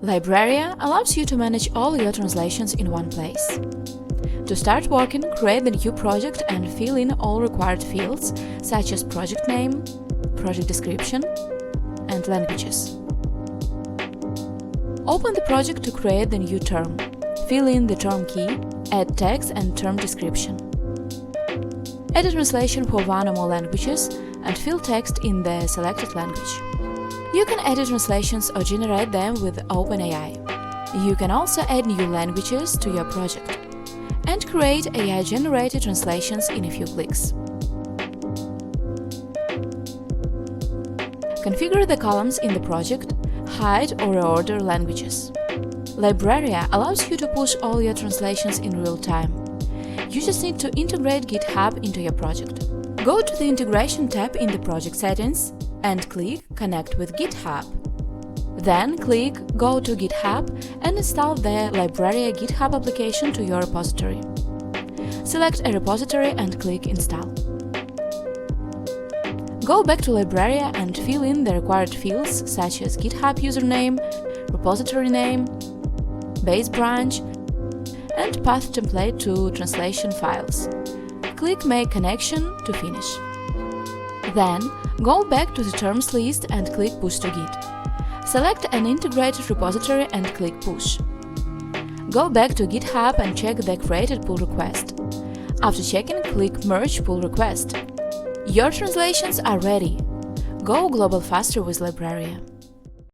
Libraria allows you to manage all your translations in one place. To start working, create the new project and fill in all required fields, such as project name, project description, and languages. Open the project to create the new term. Fill in the term key, add text and term description. Add a translation for one or more languages and fill text in the selected language. You can edit translations or generate them with OpenAI. You can also add new languages to your project and create AI-generated translations in a few clicks. Configure the columns in the project, hide or reorder languages. Libraria allows you to push all your translations in real time. You just need to integrate GitHub into your project. Go to the Integration tab in the project settings and click Connect with GitHub. Then click Go to GitHub and install the Libraria GitHub application to your repository. Select a repository and click Install. Go back to Libraria and fill in the required fields such as GitHub username, repository name, base branch, and path template to translation files. Click Make connection to finish. Then, go back to the terms list and click Push to Git. Select an integrated repository and click Push. Go back to GitHub and check the created pull request. After checking, click Merge pull request. Your translations are ready. Go global faster with Libraria.